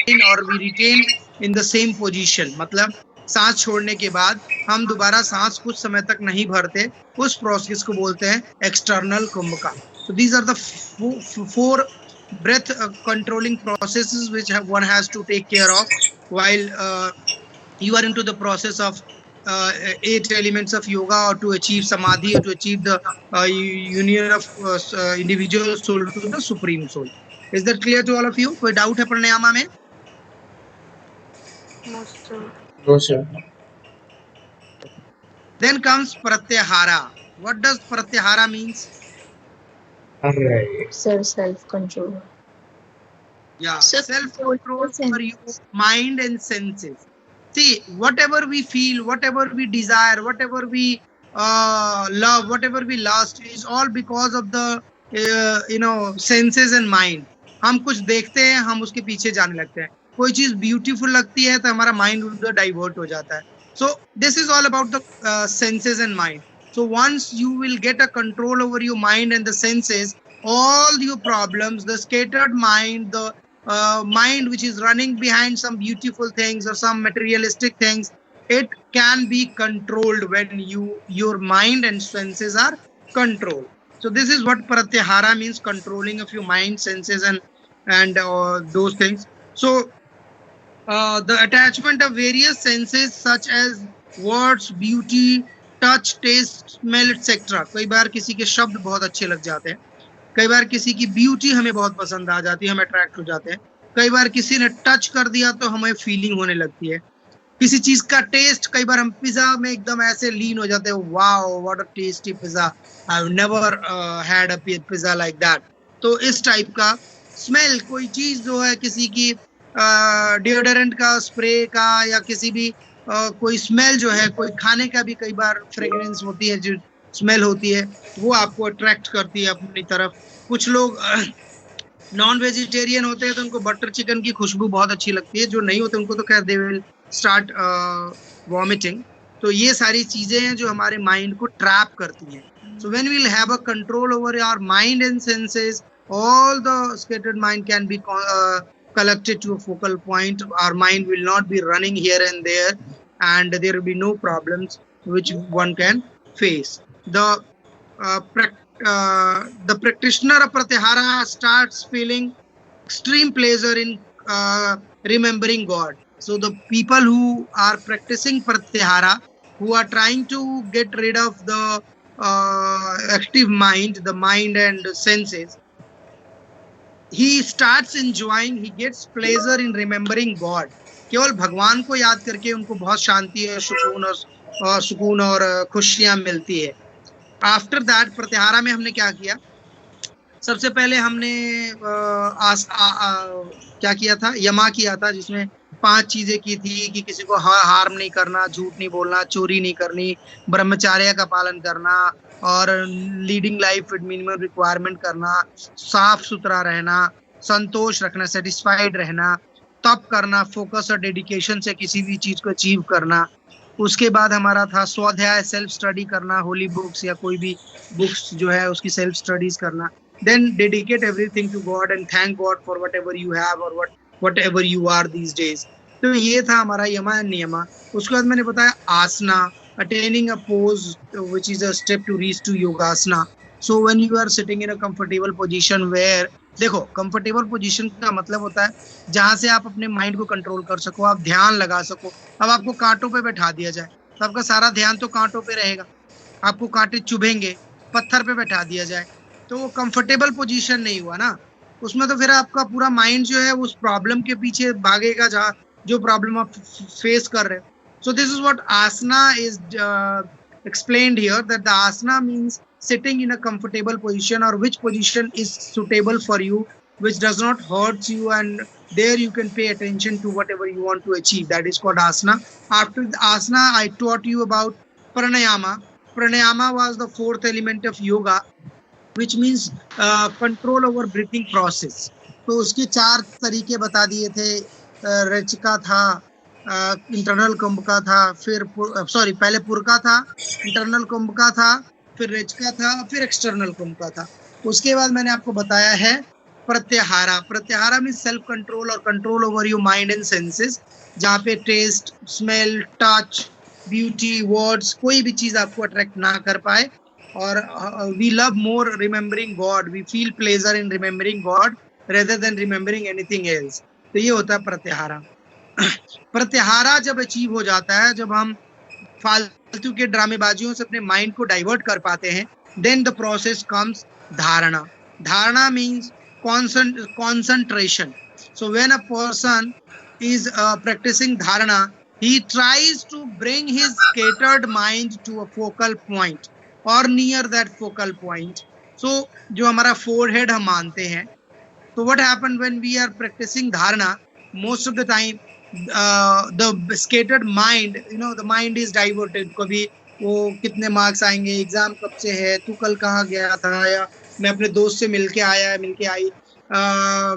retain or we retain in the same position. मतलब सांस छोड़ने के बाद हम दोबारा सांस कुछ समय तक नहीं भरते, उस प्रोसेस को बोलते हैं external कुंभका. So these are the four breath controlling processes which one has to take care of while you are into the process of 8 elements of yoga, or to achieve samadhi, or to achieve the union of individual soul to the supreme soul. Is that clear to all of you? कोई doubt है प्राणायाम में? No sir. Then comes pratyahara. What does pratyahara means? Self control. Yeah, self control for your mind and senses. See, whatever we feel, whatever we desire, whatever we love, whatever we lust, is all because of the senses and mind. हम कुछ देखते हैं, हम उसके पीछे जाने लगते हैं. कोई चीज ब्यूटीफुल लगती है तो हमारा माइंड उधर डाइवर्ट हो जाता है. So this is all about the senses and mind. So once you will get a control over your mind and the senses, all your problems, the scattered mind, the mind which is running behind some beautiful things or some materialistic things, it can be controlled when your mind and senses are controlled. So this is what pratyahara means, controlling of your mind, senses and those things. So the attachment of various senses such as words, beauty, touch, taste, smell, etc. कई बार किसी के शब्द बहुत अच्छे लग जाते हैं, कई बार किसी की ब्यूटी हमें बहुत पसंद आ जाती है, हम अट्रैक्ट हो जाते हैं, कई बार किसी ने टच कर दिया तो हमें फीलिंग होने लगती है, किसी चीज का टेस्ट, कई बार हम पिज्जा में एकदम ऐसे लीन हो जाते हैं, wow what a tasty pizza, I have never had a pizza like that. तो इस टाइप का स्मेल, कोई चीज जो है किसी की डिओडोरेंट का, स्प्रे का, या किसी भी कोई स्मेल जो है, कोई खाने का भी कई बार फ्रेग्रेंस होती है, जो स्मेल होती है, वो आपको अट्रैक्ट करती है अपनी तरफ. कुछ लोग नॉन वेजिटेरियन होते हैं तो उनको बटर चिकन की खुशबू बहुत अच्छी लगती है, जो नहीं होते उनको तो खैर दे विल स्टार्ट वॉमिटिंग. तो ये सारी चीजें हैं जो हमारे माइंड को ट्रैप करती हैं. So when we will have a control over our mind and senses, all the scattered mind can be collected to a focal point. Our mind will not be running here and there, and there will be no problems which one can face. The practitioner of pratyahara starts feeling extreme pleasure in remembering God. So the people who are practicing pratyahara, who are trying to get rid of the active mind, the mind and senses, he starts enjoying, he gets pleasure in remembering God. केवल भगवान को याद करके उनको बहुत शांति और सुकून और खुशियां मिलती है. आफ्टर दैट प्रत्याहारा में हमने क्या किया? सबसे पहले हमने क्या किया था? यमा किया था, जिसमें 5 चीजें की थी कि किसी को हार्म नहीं करना, झूठ नहीं बोलना, चोरी नहीं करनी, ब्रह्मचर्य का पालन करना, और leading life with minimum requirement करना, साफ सुथरा रहना, संतोष रखना, सेटिस्फाइड रहना, तप करना, फोकस और डेडिकेशन से किसी भी चीज को अचीव करना. उसके बाद हमारा था स्वाध्याय, सेल्फ स्टडी करना, होली बुक्स या कोई भी बुक्स जो है उसकी सेल्फ स्टडीज करना. Then dedicate everything to God and thank God for whatever you have और whatever you are these days. तो ये था हमारा यमा एंड नियमा. उसके बाद मैंने बताया आसना, attaining a pose which is a step to reach to yogasana. So when you are sitting in a comfortable position where, देखो कंफर्टेबल पोजीशन का मतलब होता है जहां से आप अपने माइंड को कंट्रोल कर सको, आप ध्यान लगा सको. अब आपको कांटों पे बैठा दिया जाए तो आपका सारा ध्यान तो कांटों पे रहेगा, आपको कांटे चुभेंगे. पत्थर पे बैठा दिया जाए तो वो कंफर्टेबल पोजीशन नहीं हुआ ना, उसमें तो फिर आपका पूरा माइंड जो है उस प्रॉब्लम के पीछे भागेगा जहाँ जो प्रॉब्लम आप फेस कर रहे हो. So this is what asana is explained here, that the asana means sitting in a comfortable position, or which position is suitable for you, which does not hurt you, and there you can pay attention to whatever you want to achieve. That is called asana. After the asana, I taught you about pranayama. Pranayama was the 4th element of yoga, which means control over breathing process. तो उसके 4 तरीके बता दिए थे. रचिका था, internal कुंभ का था, फिर पहले पुर का था, इंटरनल कुंभ का था, फिर रेच का था, फिर एक्सटर्नल कुंभ का था. उसके बाद मैंने आपको बताया है pratyahara. Pratyahara means self control और control over your mind and senses, जहाँ पे taste, smell, touch, beauty, words, कोई भी चीज आपको अट्रैक्ट ना कर पाए. और we love more remembering God, we feel pleasure in remembering God rather than remembering anything else. तो ये होता है प्रत्याहारा. प्रत्याहारा जब अचीव हो जाता है, जब हम फालतू के ड्रामेबाजियों से अपने माइंड को डाइवर्ट कर पाते हैं, देन द प्रोसेस कम्स धारणा. धारणा means concentration. So when a person is practicing dharana, he tries to bring his scattered mind to a focal point or near that focal point. So जो हमारा forehead हम मानते हैं, so what happens when we are practicing dharana? Most of the time the scattered mind, the mind is diverted. कभी वो कितने marks आएंगे, exam कब से है, तू कल कहाँ गया था, या मैं अपने दोस्त से मिलके आई,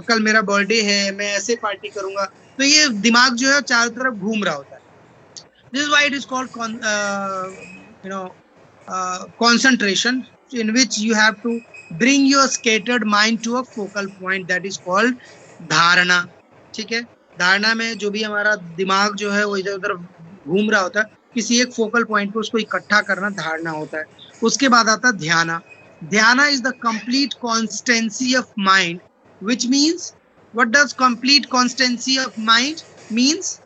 कल मेरा बर्थडे है, मैं ऐसे पार्टी करूंगा. तो ये दिमाग जो है चारों तरफ घूम रहा होता है. This is why it is called concentration, in which you have to bring your scattered mind to a focal point, that is called धारणा. ठीक है. धारणा में जो भी हमारा दिमाग जो है वो इधर उधर घूम रहा होता है, किसी एक फोकल पॉइंट पे उसको इकट्ठा करना धारणा होता है. उसके बाद आता है ध्याना. Dhyana is the complete constancy of mind, which means, what does complete constancy of mind means?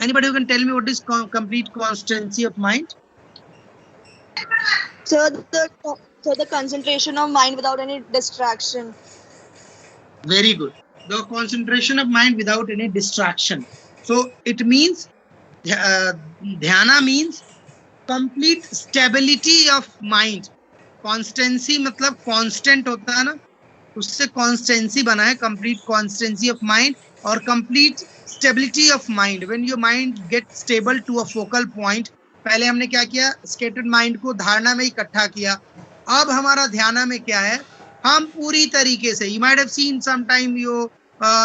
Anybody who can tell me what is complete constancy of mind? So the concentration of mind without any distraction. Very good. The concentration of mind without any distraction. So it means dhyana means complete stability of mind. Constancy मतलब constant होता है ना, उससे constancy बना है, complete constancy of mind और complete stability of mind. When your mind gets stable to a focal point, पहले हमने क्या किया, scattered mind को धारणा में इकट्ठा किया. अब हमारा ध्यान में क्या है, हम पूरी तरीके से, you might have seen sometime your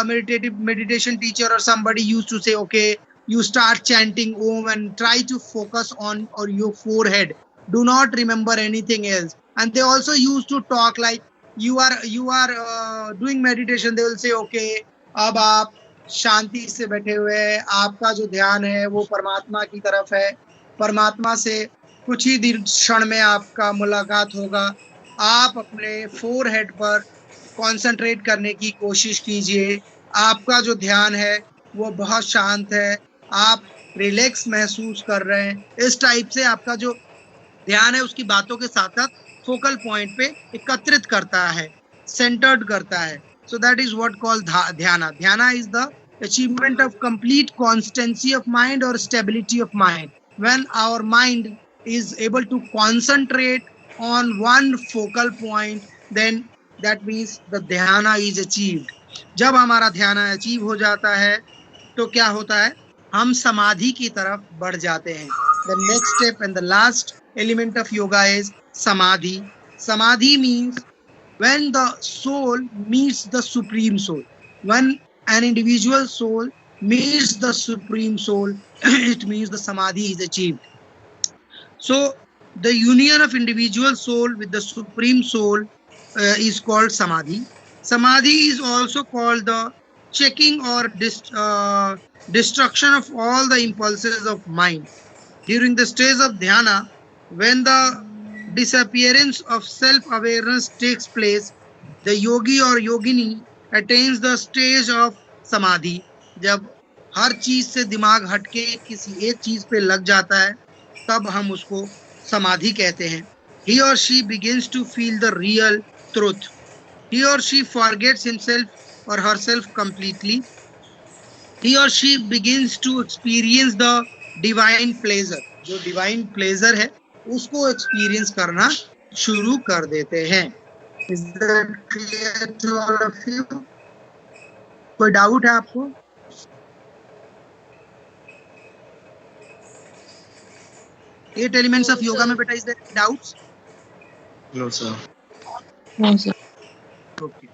meditation teacher or somebody used to say, okay, you start chanting Om and try to focus on or your forehead. Do not remember anything else. And they also used to talk like you are doing meditation. They will say, okay, अब आप शांति से बैठे हुए, आपका जो ध्यान है वो परमात्मा की तरफ है, परमात्मा से कुछ ही देर क्षण में आपका मुलाकात होगा. आप अपने फोरहेड पर कंसंट्रेट करने की कोशिश कीजिए. आपका जो ध्यान है वो बहुत शांत है, आप रिलैक्स महसूस कर रहे हैं. इस टाइप से आपका जो ध्यान है उसकी बातों के साथ साथ फोकल पॉइंट पे एकत्रित करता है, सेंटर्ड करता है. So that is what called dhyana. Dhyana is the achievement of complete constancy of mind और stability of mind. When our mind is able to concentrate on one focal point, then that means the dhyana is achieved. जब हमारा ध्यान achieve हो जाता है तो क्या होता है, हम समाधि की तरफ बढ़ जाते हैं. The next step and the last element of yoga is samadhi. Samadhi means when the soul meets the supreme soul. When an individual soul meets the supreme soul, it means the samadhi is achieved. So the union of individual soul with the supreme soul is called samadhi. Samadhi is also called the checking or destruction of all the impulses of mind. During the stage of dhyana, when the disappearance of self-awareness takes place, the yogi or yogini attains the stage of samadhi. जब हर चीज से दिमाग हटके किसी एक चीज पे लग जाता है, तब हम उसको समाधि कहते हैं. He or she begins to feel the real truth. He or she forgets himself or herself completely. He or she begins to experience the divine pleasure. जो divine pleasure है उसको experience करना शुरू कर देते हैं. Is that clear to all of you? कोई doubt है आपको? 8 elements of yoga में बेटा, is there doubts? No sir. No sir. Okay.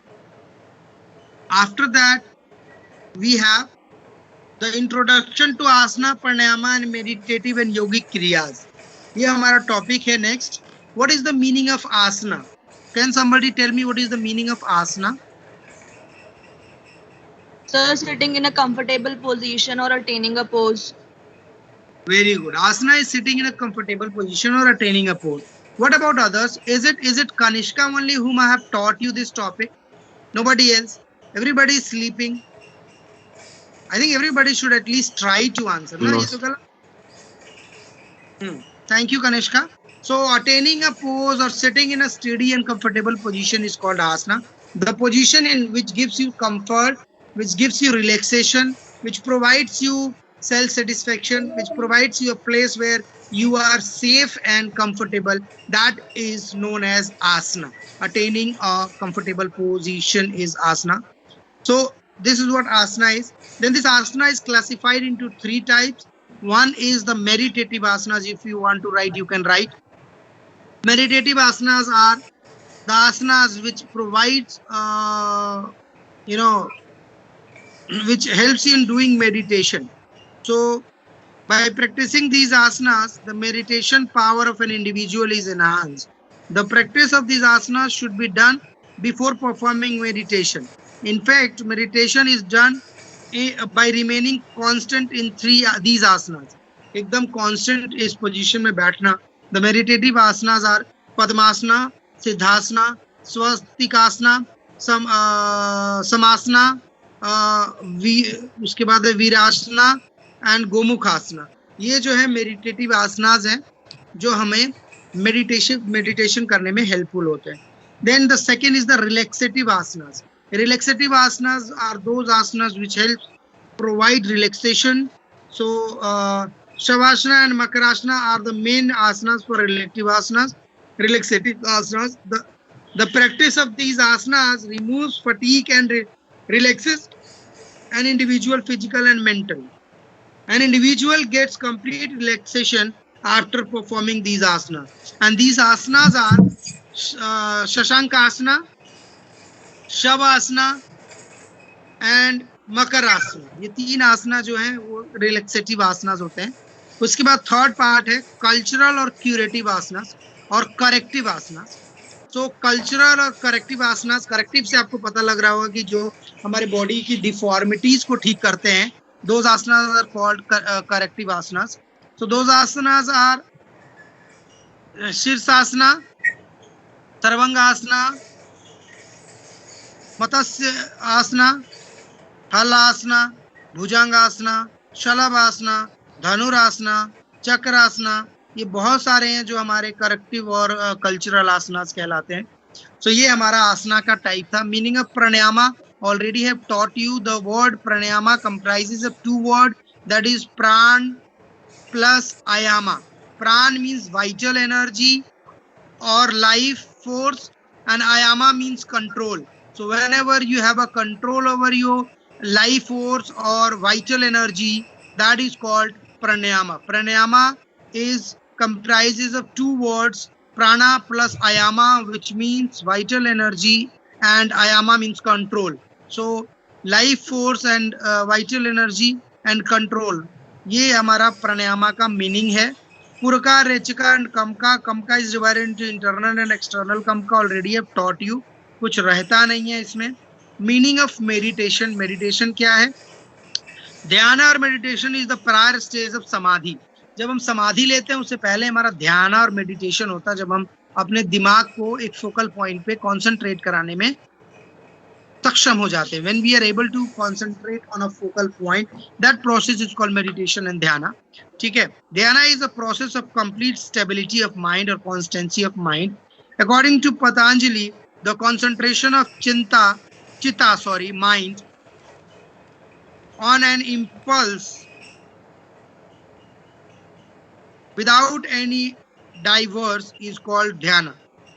After that we have the introduction to asana, pranayama and meditative and yogic kriyas. ये हमारा topic है next. what is the meaning of asana? Can somebody tell me what is the meaning of asana? Sir, sitting in a comfortable position or attaining a pose. Very good. Asana is sitting in a comfortable position or attaining a pose. What about others? Is it Kanishka only whom I have taught you this topic? Nobody else? Everybody is sleeping. I think everybody should at least try to answer. No. Thank you, Kanishka. So attaining a pose or sitting in a steady and comfortable position is called asana. The position in which gives you comfort, which gives you relaxation, which provides you self-satisfaction, which provides you a place where you are safe and comfortable, that is known as asana. Attaining a comfortable position is asana. So this is what asana is. Then this asana is classified into 3 types. One is the meditative asanas. If you want to write, you can write. Meditative asanas are the asanas which provides, which helps you in doing meditation. So by practicing these asanas, the meditation power of an individual is enhanced. The practice of these asanas should be done before performing meditation. In fact, meditation is done by remaining constant in these asanas. एकदम constant इस position में बैठना. The meditative asanas are Padmasana, Siddhasana, Swastikasana, Samasana, उसके बाद वीरासना and गोमुखासना. ये जो है meditative आसनास हैं जो हमें मेडिटेशन करने में हेल्पफुल होते हैं. Then the second is the relaxative asanas. Relaxative asanas are those asanas which help provide relaxation. So Shavasana and Makarasana are the main asanas for relaxative asanas. The practice of these asanas removes fatigue and relaxes an individual physical and mental. An individual gets complete relaxation after performing these asanas. And these asanas are Shashankasana, Shavasana and Makarasana. ये 3 आसना जो हैं वो रिलैक्सेटिव आसनास होते हैं. उसके बाद third part है cultural और क्यूरेटिव आसनास और करेक्टिव आसनास. तो कल्चरल और करेक्टिव आसनास, करेक्टिव से आपको पता लग रहा होगा कि जो हमारे बॉडी की डिफॉर्मिटीज को ठीक करते हैं, those asanas are called corrective asanas. So those asanas are Shirsasana, Sarvangasana, Matsya asana, Halasana, Bhujangasana, Shalabhasana, Dhanurasana, Chakrasana. ये बहुत सारे हैं जो हमारे करेक्टिव और कल्चरल आसनास कहलाते हैं. सो ये हमारा आसना का टाइप था. Meaning of pranayama, already have taught you. The word pranayama comprises of 2 words, that is pran plus ayama. Pran means vital energy or life force and ayama means control. So whenever you have a control over your life force or vital energy, that is called pranayama. Pranayama comprises of 2 words, prana plus ayama, which means vital energy, and ayama means control. So life force and vital energy and control, ये हमारा प्राणायामा का meaning है. Puraka, rechaka and kumbhaka. Kumbhaka is divided into internal and external. Kumbhaka already have taught you, कुछ रहता नहीं है इसमें. Meaning of meditation, meditation क्या है? ध्यान और meditation is the prior stage of समाधि. जब हम समाधि लेते हैं उससे पहले हमारा ध्यान और मेडिटेशन होता है, जब हम अपने दिमाग को एक फोकल पॉइंट पे कॉन्सेंट्रेट कराने में सक्षम हो जाते हैं. When we are able to concentrate on a focal point, that process is called meditation and dhyana. ठीक है. Dhyana is a process of complete stability of mind or constancy of mind. According to Patanjali, the concentration of mind on an impulse without any diverse is called dhyana.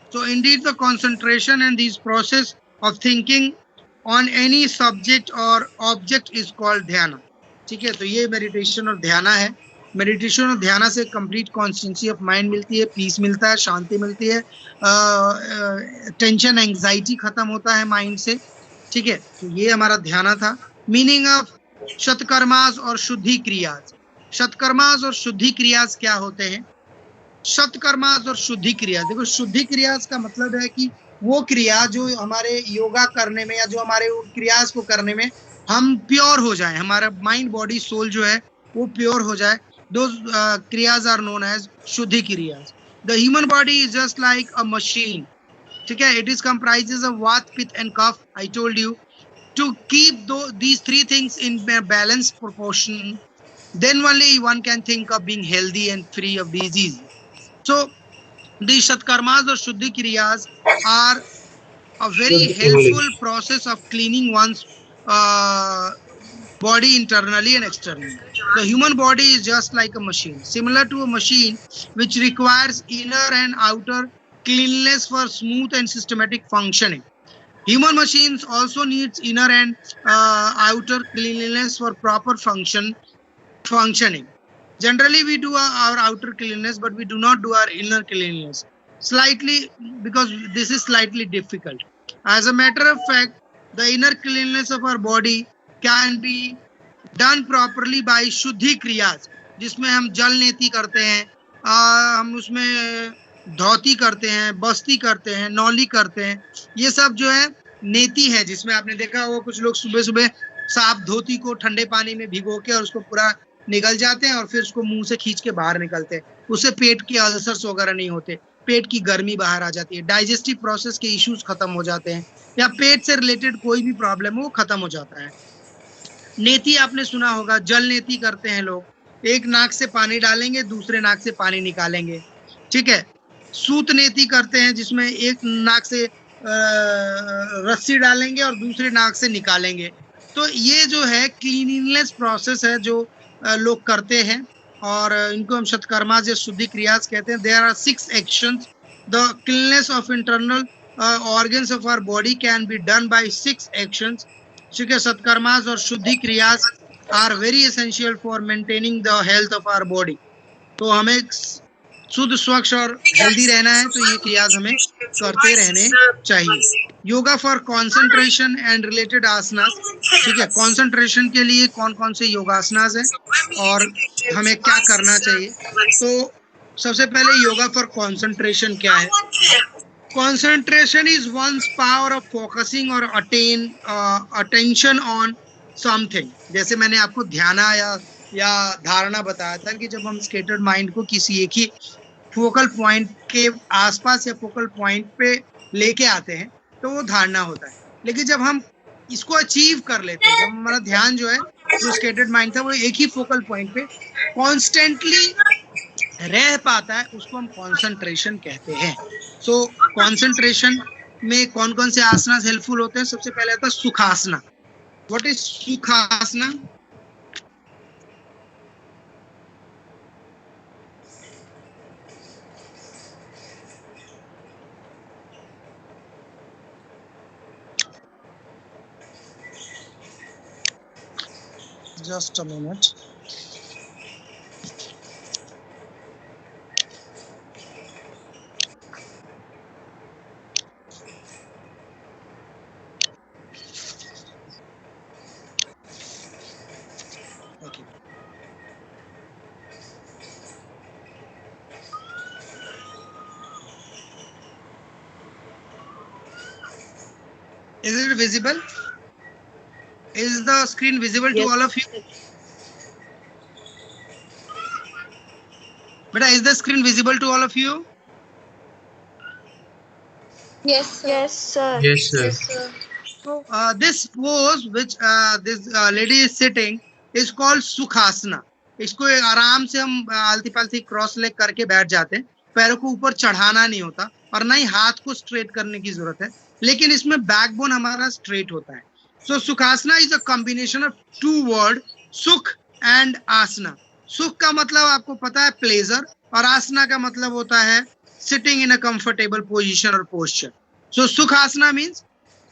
So indeed the concentration and this process of thinking on any subject or object is called dhyana. ठीक है. तो ये meditation और ध्याना है. Meditation और ध्याना से कंप्लीट कॉन्स्टेंसी ऑफ माइंड मिलती है, पीस मिलता है, शांति मिलती है, टेंशन एंग्जाइटी खत्म होता है माइंड से. ठीक है. तो ये हमारा ध्याना था. मीनिंग ऑफ शतकर्मास और शुद्धि क्रियाज. शतकर्मास और शुद्धि क्रियाज क्या होते हैं? सत्कर्मास और शुद्धि क्रिया। देखो शुद्धि क्रियास का मतलब है कि वो क्रिया जो हमारे योगा करने में या जो हमारे क्रियास को करने में हम प्योर हो जाए, हमारा माइंड बॉडी सोल जो है वो प्योर हो जाए। Those kriyas are known as shuddhi kriyas. The human body is just like a machine, ठीक है। It is comprises of vata, pitta and kapha. I told you to keep these three things in balanced proportion, then only one can think of being healthy and free of disease. So the Shatkarmas or Shuddhi Kriyas are a very helpful process of cleaning one's body internally and externally. The human body is just like a machine, similar to a machine which requires inner and outer cleanliness for smooth and systematic functioning. Human machines also needs inner and outer cleanliness for proper functioning. Generally, we do our outer cleanliness, but we do not do our inner cleanliness. Slightly, because this is slightly difficult. As a matter of fact, the inner cleanliness of our body can be done properly by Shuddhi Kriyas, जिसमें हम जल नेति करते हैं, हम उसमें धोती करते हैं, बस्ती करते हैं, नौली करते हैं। ये सब जो है नेति है, जिसमें आपने देखा वो कुछ लोग सुबह सुबह साफ धोती को ठंडे पानी में भिगो के और उसको पूरा निकल जाते हैं और फिर उसको मुंह से खींच के बाहर निकलते हैं। उससे पेट के अल्सर्स वगैरह नहीं होते, पेट की गर्मी बाहर आ जाती है, डाइजेस्टिव प्रोसेस के इश्यूज खत्म हो जाते हैं, या पेट से रिलेटेड कोई भी प्रॉब्लम हो वो खत्म हो जाता है। नेति आपने सुना होगा, जल नेति करते हैं लोग, एक नाक से पानी डालेंगे, दूसरे नाक से पानी निकालेंगे, ठीक है। सूत नेति करते हैं, जिसमें एक नाक से रस्सी डालेंगे और दूसरे नाक से निकालेंगे। तो ये जो है क्लीनलीनेस प्रोसेस है जो लोग करते हैं, और इनको हम सत्कर्मा या शुद्धि क्रियास कहते हैं। There are 6 actions. The cleanness of internal organs of our body can be done by 6 actions. ठीक है, सत्कर्मास और shuddhi kriyas are very essential for maintaining the health of our body. तो हमें शुद्ध, स्वच्छ और हेल्दी रहना है तो ये क्रियाज हमें करते रहने चाहिए। Yoga for concentration and related asanas, ठीक है। कंसंट्रेशन के लिए कौन कौन से योगासनास हैं और हमें क्या करना चाहिए। तो सबसे पहले योगा फॉर कंसंट्रेशन क्या है। Concentration is one's power of focusing और अटेंशन ऑन समथिंग। जैसे मैंने आपको ध्यान या धारणा बताया था कि जब हम स्कैटर्ड माइंड को किसी एक ही फोकल पॉइंट के आसपास या फोकल पॉइंट पे लेके आते हैं तो वो धारणा होता है। लेकिन जब हम इसको अचीव कर लेते हैं, जब हमारा ध्यान जो है, जो स्कैटर्ड माइंड था वो एक ही फोकल पॉइंट पे कॉन्स्टेंटली रह पाता है, उसको हम कॉन्सेंट्रेशन कहते हैं। सो कॉन्सेंट्रेशन में कौन कौन से आसना हेल्पफुल होते हैं। सबसे पहले आता है Sukhasana. What is Sukhasana? Just a minute. Okay. Is it visible? Is the screen visible to all of you? Beta, is the screen visible to all of you? Yes, sir. Yes, sir. Yes, sir. Yes, sir. So this pose which this lady is sitting is called Sukhasana. इसको आराम से हम आलती पालती cross leg करके बैठ जाते हैं, पैरों को ऊपर चढ़ाना नहीं होता और ना ही हाथ को स्ट्रेट करने की जरूरत है, लेकिन इसमें बैकबोन हमारा स्ट्रेट होता है। So Sukhasana is a combination of 2 words, सुख and आसना। सुख का मतलब आपको पता है प्लेजर, और आसना का मतलब होता है sitting in a comfortable position और posture. So sukhasana means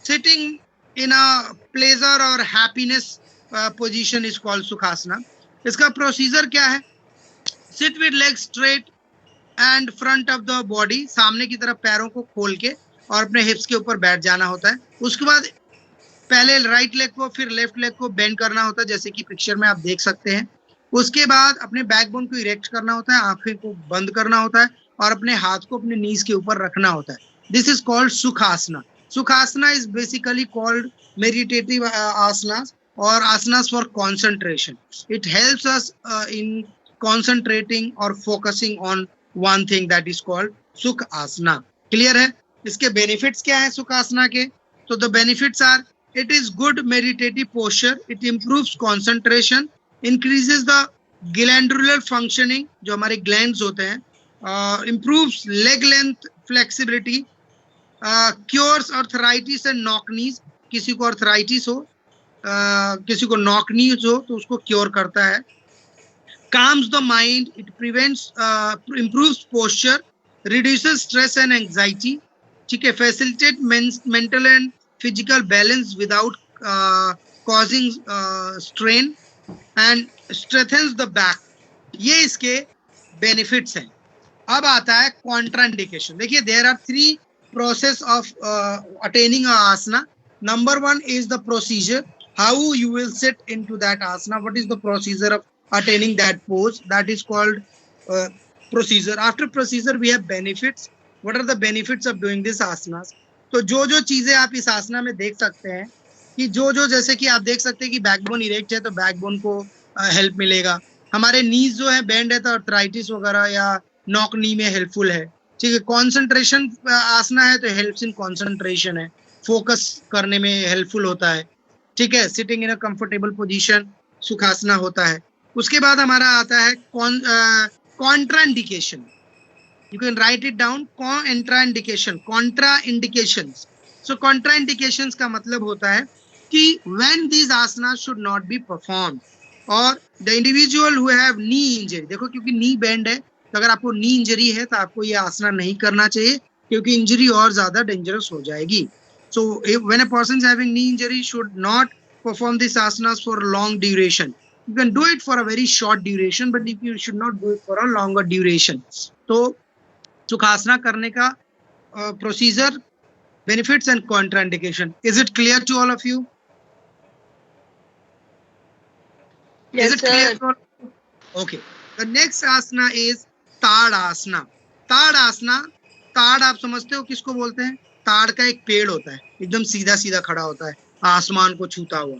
sitting in a pleasure और happiness position is called sukhasana. इसका प्रोसीजर क्या है? Sit with leg straight and front of the body, सामने की तरफ पैरों को खोल के और अपने हिप्स के ऊपर बैठ जाना होता है। उसके बाद पहले राइट लेग को फिर लेफ्ट लेग को बेंड करना होता है, जैसे कि पिक्चर में आप देख सकते हैं। उसके बाद अपने बैकबोन को इरेक्ट करना होता है, आंखें को बंद करना होता है और अपने हाथ को अपने नीज के ऊपर रखना होता है. This is called Sukhasana. Sukhasana is basically called meditative asanas or asanas for concentration. It helps us in concentrating or focusing on one thing, that is called sukhasana. Clear है? इसके benefits क्या है सुखासना के? So the benefits are, it is good meditative posture, it improves concentration, increases the glandular functioning, जो हमारे glands होते हैं, improves leg length flexibility, cures arthritis and knock knees. किसी को अर्थराइटिस हो, किसी को नॉक नीज हो तो उसको क्योर करता है. calms the mind, it prevents improves posture, reduces stress and anxiety. ठीक है, facilitate mental and physical balance without causing strain and strengthens the back. ये इसके benefits हैं. अब आता है contraindication. देखिए, there are 3 process of attaining a asana. Number 1 is the procedure, how you will sit into that asana. What is the procedure of attaining that pose? That is called procedure. After procedure we have benefits. What are the benefits of doing this asanas? तो जो चीजें आप इस आसना में देख सकते हैं कि जो जैसे कि आप देख सकते हैं कि बैकबोन इरेक्ट है तो बैकबोन को हेल्प मिलेगा. हमारे नीज जो है बेंड है तो अर्थराइटिस वगैरह या नॉक नी में हेल्पफुल है. ठीक है, कॉन्सेंट्रेशन आसना है तो हेल्प्स इन कॉन्सेंट्रेशन है, फोकस करने में हेल्पफुल होता है. ठीक है, sitting in a comfortable position sukhasana होता है. उसके बाद हमारा आता है contraindication. You can write it down. Contraindications. So contraindications का मतलब होता है कि when these asanas should not be performed और the individual who have knee injury. देखो, क्योंकि नी बेंड है तो अगर आपको नी इंजरी है तो आपको ये आसना नहीं करना चाहिए, क्योंकि इंजरी और ज्यादा डेंजरस हो जाएगी. So when a person is having knee injury, should not perform these asanas for long duration. You can do it for a very short duration, but you should not do it for a longer duration. तो सुखासना करने का procedure, benefits and contraindication. Is it clear to all of you? Yes, is it clear to all? Okay. The next asana is ताड़ासना. ताड़ासना, ताड़ आप समझते हो किसको बोलते हैं? ताड़ का एक पेड़ होता है, एकदम सीधा सीधा खड़ा होता है, आसमान को छूता हुआ.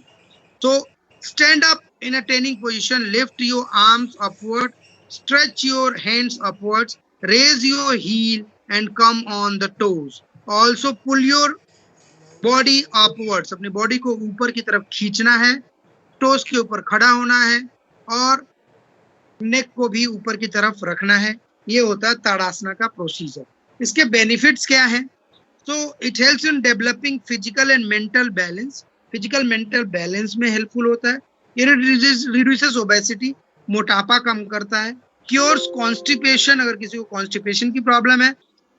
तो stand up in a standing position, lift your arms upward, stretch your hands upwards, raise your heel and come on the toes. Also pull your body upwards. अपनी बॉडी को ऊपर की तरफ खींचना है, टोज के ऊपर खड़ा होना है और नेक को भी ऊपर की तरफ रखना है. ये होता है ताड़ासना का प्रोसीजर. इसके बेनिफिट्स क्या है? So it helps in developing physical and mental balance. Physical mental balance में helpful होता है. It reduces obesity, मोटापा कम करता है. Cures constipation, अगर किसी को constipation की प्रॉब्लम है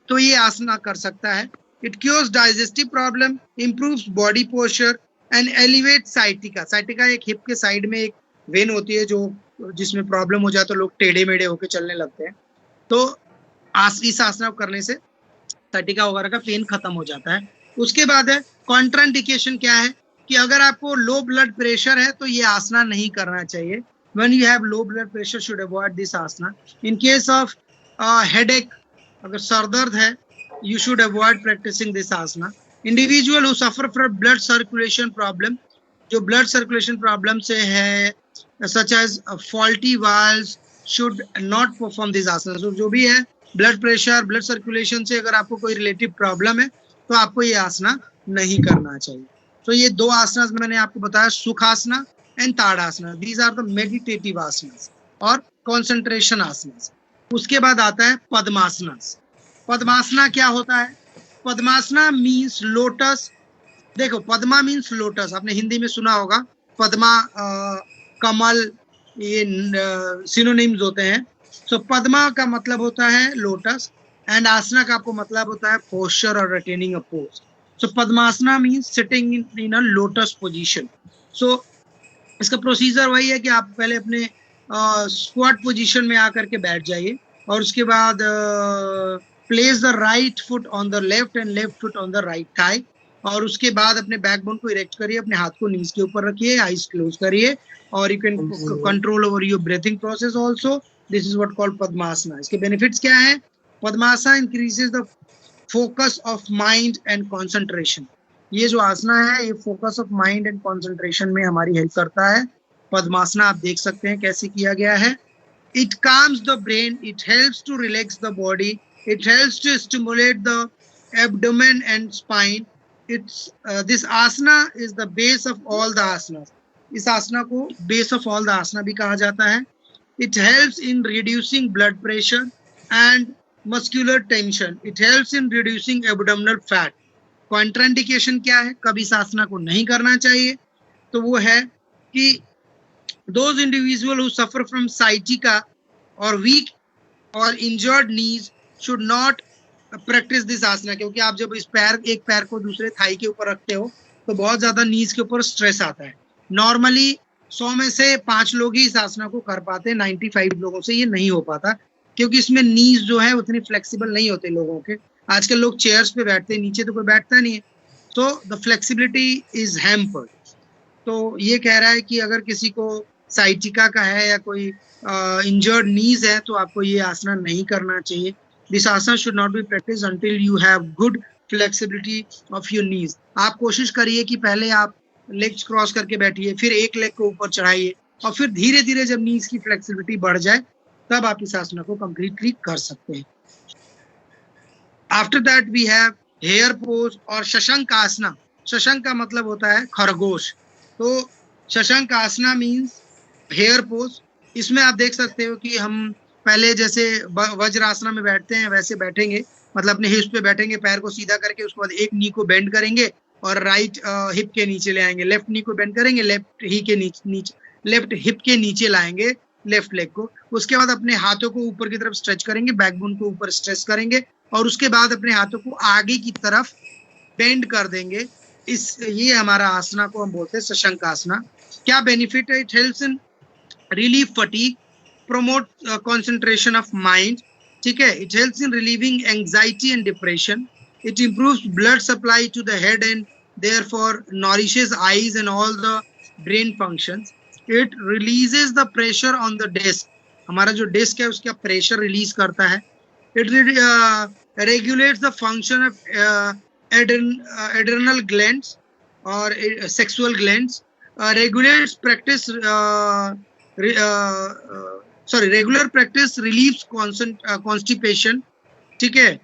तो ये आसना कर सकता है. It cures digestive problem, improves body posture and elevates sciatica. Sciatica एक हिप के साइड में एक वेन होती है जो जिसमें प्रॉब्लम हो जाए तो लोग टेढ़े मेढ़े होकर चलने लगते हैं. तो इस आसना करने से सटिका वगैरह का पेन खत्म हो जाता है. उसके बाद है कॉन्ट्राइंडिकेशन. क्या है कि अगर आपको लो ब्लड प्रेशर है तो ये आसना नहीं करना चाहिए. When you have low blood pressure should avoid this asana. In case of headache, अगर सर दर्द है, you should avoid practising this asana. Individual who suffer from blood circulation problem, जो ब्लड सर्कुलेशन प्रॉब्लम से है such as faulty valves, should not perform this asana. जो भी है ब्लड प्रेशर, ब्लड सर्कुलेशन से अगर आपको कोई रिलेटिव प्रॉब्लम है तो आपको ये आसना नहीं करना चाहिए. तो ये 2 आसना मैंने आपको बताया, sukhasana and tadasana. These are the meditative asanas और कंसंट्रेशन आसनास. उसके बाद आता है पद्मासना. पद्मासना क्या होता है? Padmasana means lotus. देखो, पद्मा मीन्स लोटस, आपने हिंदी में सुना होगा. पद्मा, कमल, ये सिनोनिम्स होते हैं. सो पद्मा का मतलब होता है लोटस एंड आसना का आपको मतलब होता है पोस्चर और attaining a pose. So padmasana means sitting in a lotus position. So इसका प्रोसीजर वही है कि आप पहले अपने स्क्वाट पोजीशन में आकर के बैठ जाइए और उसके बाद place the right foot on the left and left foot on the right thigh. और उसके बाद अपने बैकबोन को इरेक्ट करिए, अपने हाथ को नीज के ऊपर रखिए, आईज क्लोज करिए और you can control over your breathing process also. This is what called padmasana. इसके बेनिफिट्स क्या हैं? Padmasana increases the focus of mind and concentration. ये जो आसना है ये focus of mind and concentration में हमारी हेल्प करता है। पद्मासना आप देख सकते हैं कैसे किया गया है। It calms the brain, it helps to relax the body, it helps to stimulate the abdomen and spine. This asana is the base of all the asanas. इस आसना को base of all the asana भी कहा जाता है। It helps in reducing blood pressure and muscular tension. It helps in reducing abdominal fat. Contraindication क्या है, कब इस आसना को नहीं करना चाहिए, तो वो है कि those individuals who suffer from sciatica or weak or injured knees should not practice this asana, क्योंकि आप जब इस एक पैर को दूसरे थाई के ऊपर रखते हो तो बहुत ज्यादा नीज के ऊपर स्ट्रेस आता है। नॉर्मली 100 में से 5 लोग ही इस आसना को कर पाते हैं, 95 लोगों से ये नहीं हो पाता, क्योंकि इसमें नीज जो है उतनी फ्लेक्सिबल नहीं होते लोगों के। आजकल लोग चेयर्स पे बैठते हैं, नीचे तो कोई बैठता नहीं है, तो द फ्लेक्सिबिलिटी इज हैम्पर्ड। तो ये कह रहा है कि अगर किसी को साइटिका का है या कोई इंजर्ड नीज है तो आपको ये आसना नहीं करना चाहिए। This asana should not be practice until you have good flexibility of your knees. आप कोशिश करिए कि पहले आप लेग्स क्रॉस करके बैठिए, फिर एक लेग को ऊपर चढ़ाइए और फिर धीरे धीरे जब नीज की फ्लेक्सिबिलिटी बढ़ जाए तब आप इस आसना को कंप्लीटली कर सकते हैं। After that we have hare pose और शशंक आसना। शशंक का मतलब होता है खरगोश, तो शशंक आसना मीन्स हेयर पोज। इसमें आप देख सकते हो कि हम पहले जैसे वज्रासना में बैठते हैं वैसे बैठेंगे, मतलब अपने हिप्स पे बैठेंगे, पैर को सीधा करके, उसके बाद एक नी को बेंड करेंगे और राइट हिप के नीचे ले आएंगे, लेफ्ट नी को बेंड करेंगे, लेफ्ट हिप के नीचे लाएंगे लेफ्ट लेग को। उसके बाद अपने हाथों को ऊपर की तरफ स्ट्रेच करेंगे, बैकबोन को ऊपर स्ट्रेच करेंगे और उसके बाद अपने हाथों को आगे की तरफ बेंड कर देंगे। ये हमारा आसना को हम बोलते हैं शशंक आसना। क्या बेनिफिट है? It helps in relieve fatigue, promote concentration of mind, ठीक है। It helps in relieving anxiety and depression. It improves blood supply to the head and therefore nourishes eyes and all the brain functions. It releases the pressure on the disc. हमारा जो disc है उसका pressure release करता है। It regulates the function of adrenal glands or sexual glands. Regulates practice regular practice relieves constipation, ठीक है।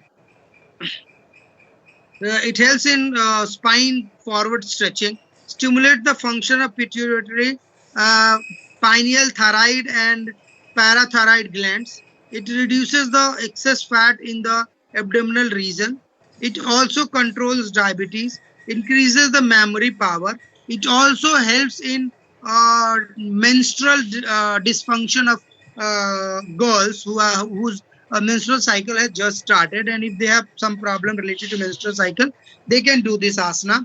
It helps in spine forward stretching, stimulate the function of pituitary, pineal, thyroid and parathyroid glands. It reduces the excess fat in the abdominal region. It also controls diabetes, increases the memory power. It also helps in menstrual dysfunction of girls whose menstrual cycle has just started, and if they have some problem related to menstrual cycle, they can do this asana,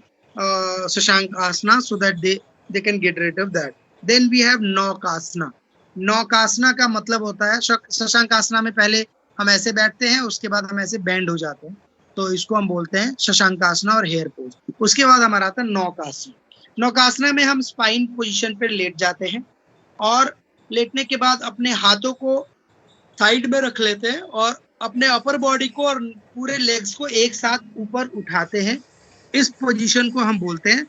Shashank asana, so that they can get rid of that. Then we have Nok asana. Nok asana का मतलब होता है, शशांक आसना में पहले हम ऐसे बैठते हैं, उसके बाद हम ऐसे बैंड हो जाते हैं, तो इसको हम बोलते हैं शशांक आसना और हेयर पोज। उसके बाद हमारा आता है नौक आसना। नौक आसना में हम स्पाइन पोजीशन पे लेट जाते हैं और लेटने के बाद अपने हाथों को साइड में रख लेते हैं और अपने अपर बॉडी को और पूरे लेग्स को एक साथ ऊपर उठाते हैं। इस पोजीशन को हम बोलते हैं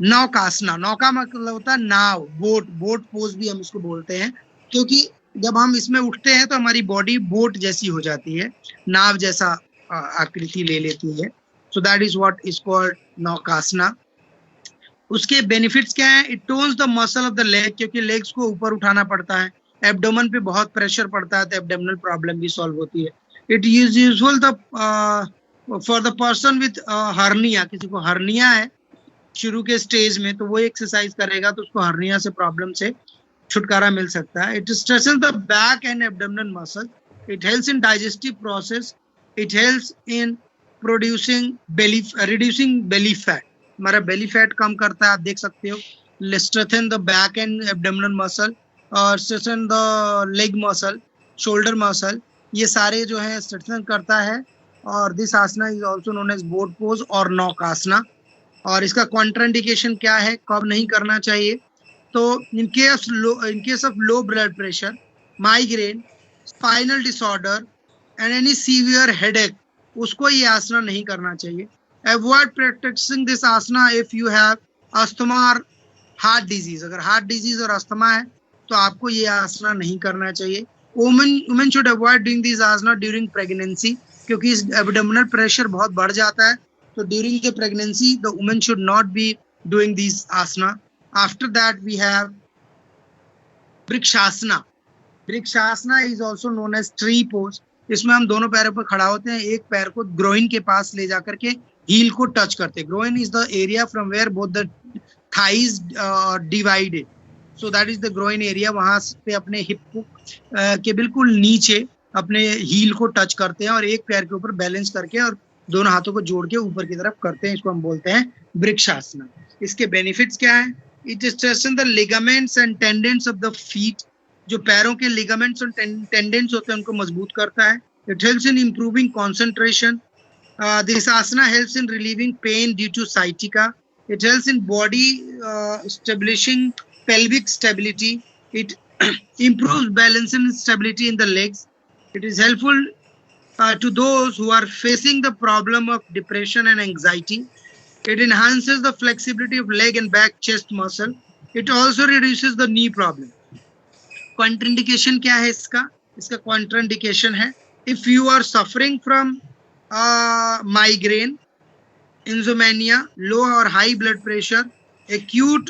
नौकासना। नौका मतलब होता है नाव, बोट पोज भी हम इसको बोलते हैं, क्योंकि जब हम इसमें उठते हैं तो हमारी बॉडी बोट जैसी हो जाती है, नाव जैसा आकृति ले लेती है। So that is what is called naukasana. उसके बेनिफिट्स क्या हैं? It tones the muscle of the leg, क्योंकि लेग्स को ऊपर उठाना पड़ता है, एब्डोमेन पे बहुत प्रेशर पड़ता है तो एब्डोमिनल प्रॉब्लम भी सॉल्व होती है। It is usual for the person with hernia. किसी को हर्निया है शुरू के स्टेज में तो वो एक्सरसाइज करेगा तो उसको हर्निया से प्रॉब्लम से छुटकारा मिल सकता है। It stresses the back and abdominal muscle. It helps in digestive process. It helps in reducing belly fat. हमारा बेली फैट कम करता है, आप देख सकते हो। Strengthen the back and abdominal muscle और strengthen the leg muscle, shoulder muscle, ये सारे जो है स्ट्रेथन करता है। और this asana is also known as boat pose और नौक आसना। और इसका कॉन्ट्राइंडिकेशन क्या है, कब नहीं करना चाहिए? तो इन case of low blood pressure, migraine, spinal disorder, and any severe headache, उसको ये आसना नहीं करना चाहिए. Avoid practicing this asana if you have asthma or heart disease. अगर heart disease और अस्थमा है तो आपको ये आसना नहीं करना चाहिए. Women should avoid doing these asana during pregnancy, क्योंकि इस abdominal pressure बहुत बढ़ जाता है. तो during the pregnancy, the woman should not be doing these asana. After that, we have Vrikshasana. Vrikshasana is also known as tree pose. इसमें हम दोनों पैरों पर खड़ा होते हैं, एक पैर को ग्रोइन के पास ले जाकर के हील को टच करते हैं. Groin is the area from where both the thighs divided, so that is the groin area. वहां पे अपने हिप के बिल्कुल नीचे अपने हील को टच करते हैं और एक पैर के ऊपर बैलेंस करके और दोनों हाथों को जोड़ के ऊपर की तरफ करते हैं. इसको हम बोलते हैं वृक्षासना. इसके बेनिफिट्स क्या है? It strengthens the ligaments and tendons of the feet. जो पैरों के लिगामेंट्स और टेंडेंस होते हैं उनको मजबूत करता है. It helps in improving concentration. This asana helps in relieving pain due to sciatica. It helps in body establishing pelvic stability. It improves balance and stability in the legs. It is helpful to those who are facing the problem of depression and anxiety. It enhances the flexibility of leg and back chest muscle. It also reduces the knee problem. Contraindication क्या है इसका? इसका contraindication है if you are suffering from migraine, insomnia, low or high blood pressure, acute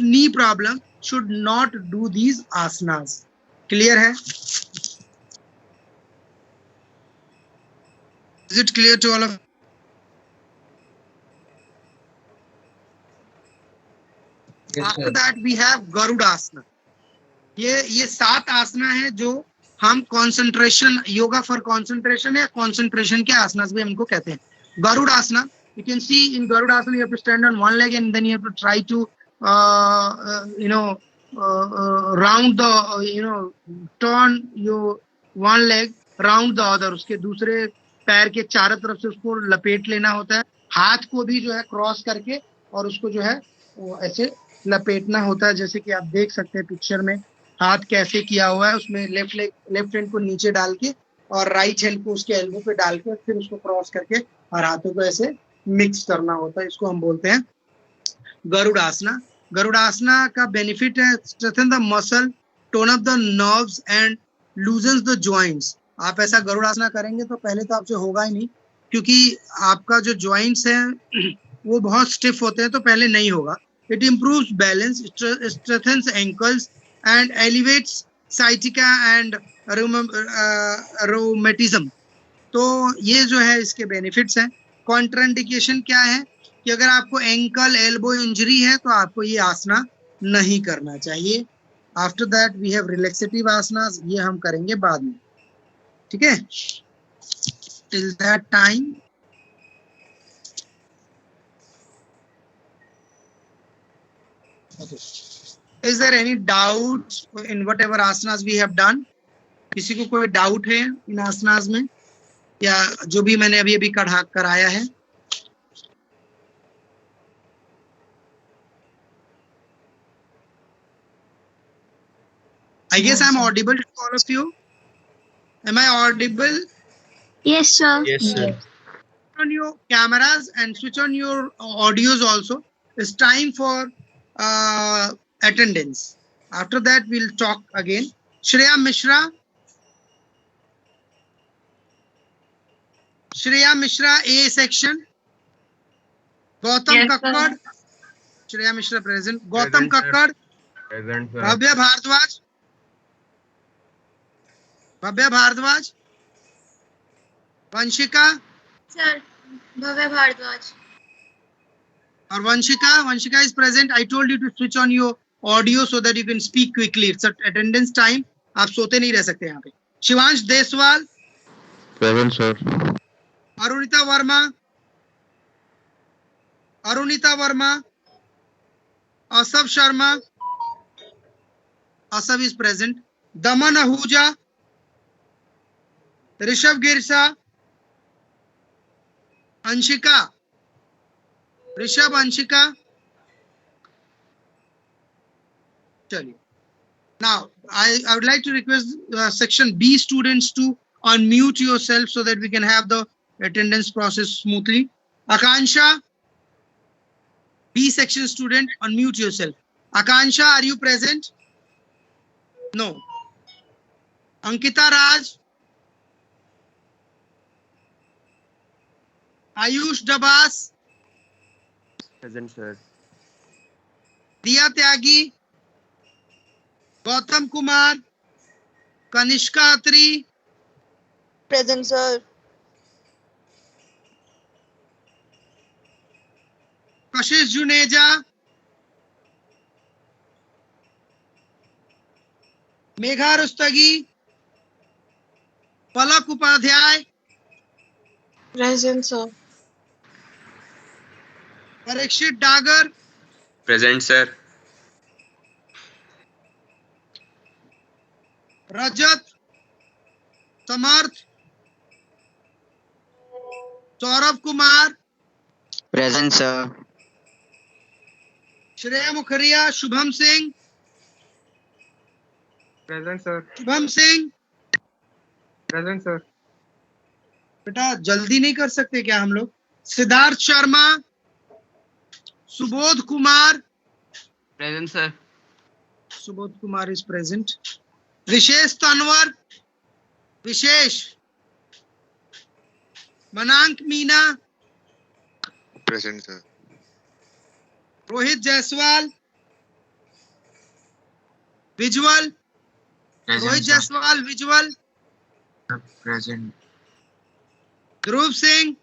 knee problem, should not do these asanas. Clear है? Is it clear to all of? Yes, after that we have Garudasana. ये 7 आसना है जो हम concentration, yoga for concentration या concentration के आसनास भी हमको कहते हैं. Garudasana, you can see in Garudasana you have to stand on one leg and then you have to try to round the turn your one leg round the other. उसके दूसरे पैर के चारों तरफ से उसको लपेट लेना होता है. हाथ को भी जो है क्रॉस करके और उसको जो है वो ऐसे लपेटना होता है. जैसे कि आप देख सकते हैं पिक्चर में हाथ कैसे किया हुआ है. उसमें लेफ्ट हैंड को नीचे डाल के और राइट हैंड को उसके एल्बो पे डाल के फिर उसको क्रॉस करके और हाथों को ऐसे मिक्स करना होता है. इसको हम बोलते हैं गरुड़ासना. गरुड़ासना का बेनिफिट है strengthen the muscle, tone up the nerves and loosens the joints. आप ऐसा गरुड़ासना करेंगे तो पहले तो आपसे होगा ही नहीं, क्योंकि आपका जो जॉइंट्स हैं वो बहुत स्टिफ होते हैं, तो पहले नहीं होगा. It improves balance, strengthens ankles and elevates sciatica and rheumatism. तो ये जो है इसके बेनिफिट्स हैं. कॉन्ट्राइंडिकेशन क्या है कि अगर आपको एंकल एल्बो इंजरी है तो आपको ये आसना नहीं करना चाहिए. आफ्टर दैट वी हैव रिलैक्सेटिव आसनास. ये हम करेंगे बाद में, ठीक है? Till that time is there any doubt in whatever asanas we have done? किसी को कोई डाउट है इन आसनास में या जो भी मैंने अभी कराया है? I guess I'm audible to all of you. Am I audible? Yes, sir. Yes, sir. On your cameras and switch on your audios also. It's time for attendance. After that, we'll talk again. Shreya Mishra. Shreya Mishra, A section. Gautam Kakkad. Shreya Mishra present. Gautam Kakkad. Present, sir. Bhavya Bhardwaj. Bhavya Bhardwaj. Vanshika. Sir, Bhavya Bhardwaj. और Vanshika is present. I told you to switch on your audio so that you can speak quickly. It's at attendance time. आप सोते नहीं रह सकते यहाँ पे. Shivansh Deswal. Present, sir. Arunita Verma. असव Sharma. असव is present. दमन आहूजा. ऋषभ गिरसा. अंशिका. ऋषभ, अंशिका. चलिए Now, I would like to request section B students to unmute yourself so that we can have the attendance process smoothly. Akansha, B section student, unmute yourself. Akansha, are you present? No. Ankita Raj. Ayush Dabas. Present, sir. Diya Tyagi. Gautam Kumar. Kanishka Atri. Present, sir. Kashish Juneja. Megha Rustagi. Palak Upadhyay. Present, sir. Parikshit Dagar. Present, sir. Rajat. Samarth. Saurabh Kumar. Present, sir. Shreya Mukherjee. Shubham Singh. Present, sir. Shubham Singh. Present, sir. बेटा जल्दी नहीं कर सकते क्या हम लोग? Siddharth Sharma. Subodh Kumar. Present, sir. Subodh Kumar is present. विशेष तनवर. विशेष. मनांक Meena. Present, sir. Rohit Jaiswal. Visual. Rohit Jaiswal visual. Present. ध्रुव सिंह.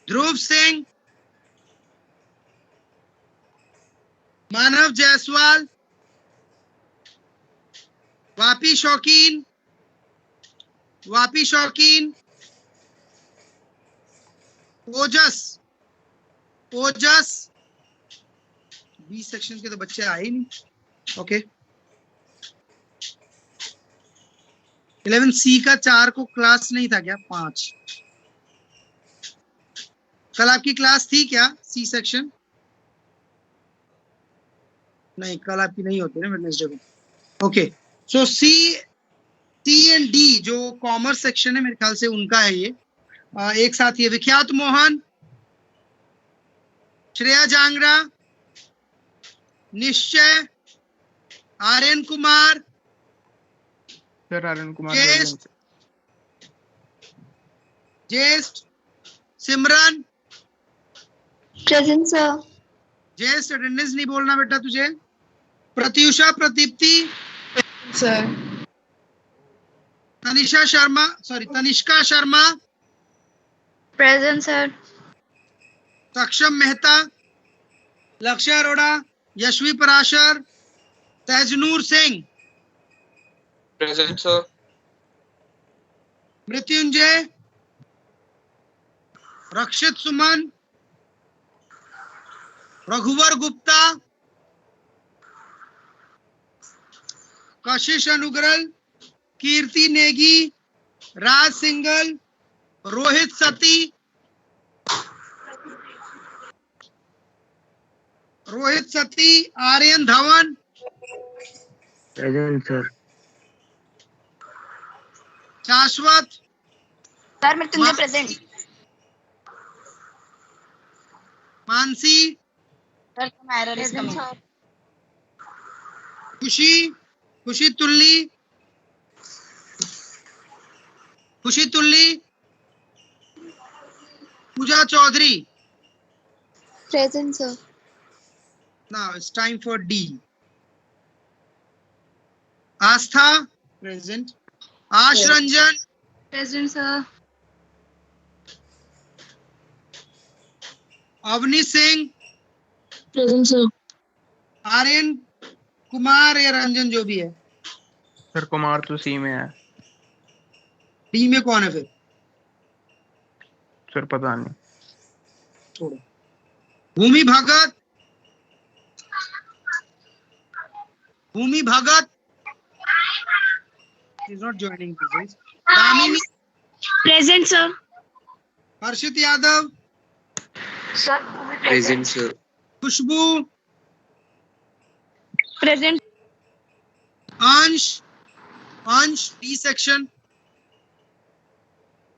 ध्रुव सिंह. मानव जायसवाल. वापी शौकीन. वापी शौकीन. ओजस. ओजस. बी सेक्शन के तो बच्चे आए ही नहीं. ओके. 11C का 4 को क्लास नहीं था क्या? 5. कल आपकी क्लास थी क्या? सी सेक्शन नहीं, कल आपकी नहीं होती ना वेडनेसडे को. Okay. So C and D जो कॉमर्स सेक्शन है मेरे ख्याल से उनका है ये. एक साथ ये विख्यात मोहन. श्रेया जांगरा. निश्चय. Aryan Kumar. Sir, Arun Kumar. Jyeshtha. Jyeshtha. Simran. Present, sir. Jyeshtha attendance नहीं बोलना बेटा तुझे. Pratyusha Pradipti. Sir. Tanisha Sharma. Sorry Tanishka Sharma. Present, sir. सक्षम मेहता. लक्ष्य अरोड़ा. यशवी पराशर. तहजनूर सिंह. Present, sir. मृत्युंजय. रक्षित सुमन. रघुवर गुप्ता. कशिश अनुग्रल. कीर्ति नेगी. राज सिंगल. रोहित सती. रोहित सती. आर्यन धवन. Present, sir. शाश्वत. Sir, Mrityunjay present. Mansi. Sir, some error is coming. खुशी. खुशी तुल्ली. खुशी तुल्ली. पूजा Chaudhary. Present, sir. Now it's time for D. Astha. Present. Ash Ranjan. Present, sir. Avni Singh. Present, sir. Aryan Kumar या रंजन जो भी है. Sir, Kumar तो C में है. डी में कौन है फिर? Sir, पता नहीं. छोड़ो. भूमि भगत. भूमि भगत. He is not joining this. Damini. Present, sir. Harshit Yadav. Sir, Present, sir. Khushboo. Present. Ansh D section.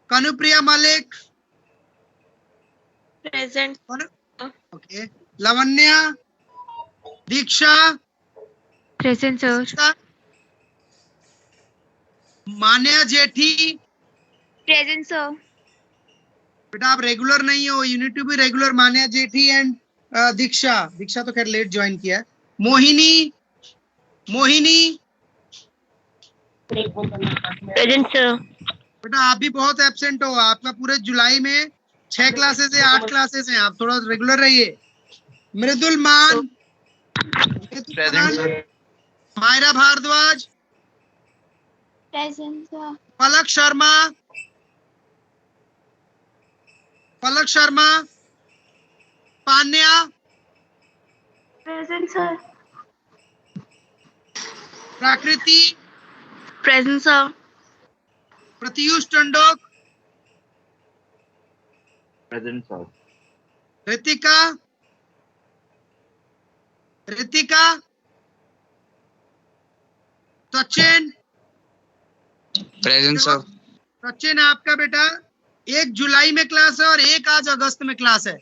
Kanupriya Malik. Present. Okay. Lavanya. Diksha. Present, sir. मान्या जेठी. Present, sir. बेटा आप रेगुलर नहीं हो, you need to be regular. Manya Jethi and दीक्षा तो खैर late join किया है. Mohini. Present, sir. बेटा आप भी बहुत एब्सेंट हो. आपका पूरे जुलाई में 6 क्लासेस है, 8 क्लासेस हैं. आप थोड़ा रेगुलर रहिए. मृदुल मान. Myra Bhardwaj. Present, sir. Palak Sharma. पान्या. Present, sir. प्राकृति. Present, sir. Pratyush टंडोक. Present, sir. Ritika. Sachin. Present, sir. Sachin आपका बेटा 1 जुलाई में क्लास है और 1 आज अगस्त में क्लास है.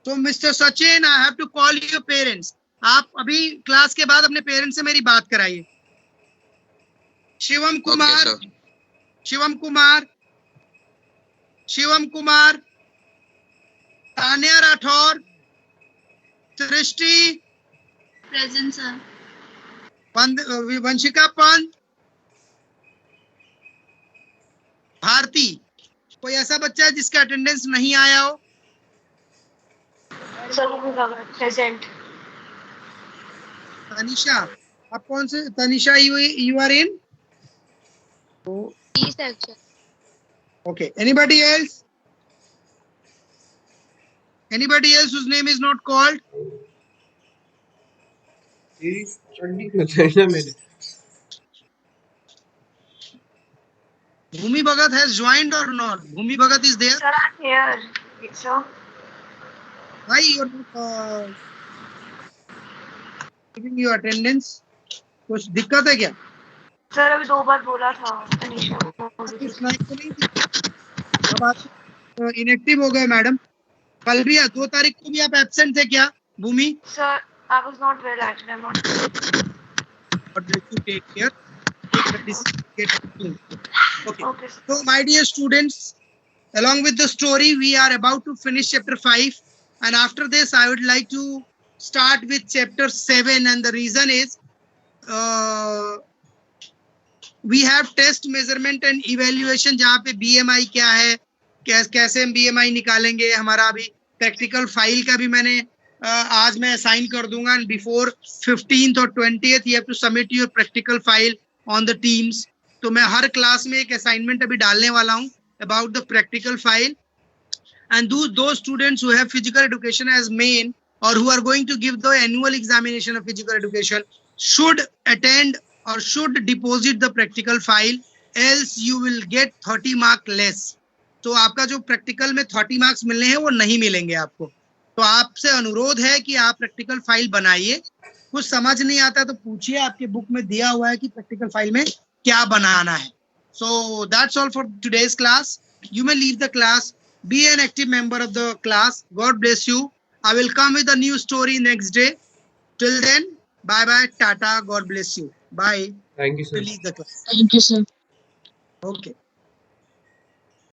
तो mister Sachin, I have to call your parents. आप अभी क्लास के बाद अपने पेरेंट्स से मेरी बात कराइए. शिवम कुमार. तान्या राठौर. सृष्टि. Present, sir. वंशिका पंत. भारती. कोई ऐसा बच्चा है जिसका अटेंडेंस नहीं आया हो? Present. तनिषा. आप कौन से? Tanisha, you are in? E section. Okay. Anybody else whose name is not called? Bhumi Bhagat has joined or not? Bhumi Bhagat is there? Sir, I'm here. So. Why you are not giving your attendance? कुछ दिक्कत है क्या? Sir अभी 2 बार बोला था तनीषा को. अब आप इनएक्टिव हो गए मैडम. कल भी 2 तारीख को भी आप एब्सेंट थे क्या Bhumi? Sir I was not well actually. I'm not. But let you take care. Okay. Okay. So my dear students, along with the story, we are about to finish chapter 5, and after this I would like to start with chapter 7, and the reason is we have test measurement and evaluation जहाँ पे BMI क्या है, कैसे हम BMI निकालेंगे. हमारा अभी practical file का भी मैंने आज मैं असाइन कर दूंगा. एंड बिफोर 15th और 20th you have to submit your practical file on the Teams. तो मैं हर क्लास में एक असाइनमेंट अभी डालने वाला हूँ about the practical file. And those students who have physical education as main or who are going to give the annual examination of physical education should attend or should deposit the practical file, else you will get 30 mark less. तो आपका जो practical में 30 marks मिलने हैं वो नहीं मिलेंगे आपको. तो आपसे अनुरोध है कि आप प्रैक्टिकल फाइल बनाइए. कुछ समझ नहीं आता तो पूछिए, आपके बुक में दिया हुआ है कि प्रैक्टिकल फाइल में क्या बनाना है. So that's all for today's class. You may leave the class. Be an active member of the class. God bless you. I will come with a new story next day. Till then, bye bye, tata, God bless you. Bye. Thank you, sir. Leave the class. Thank you, sir. Okay.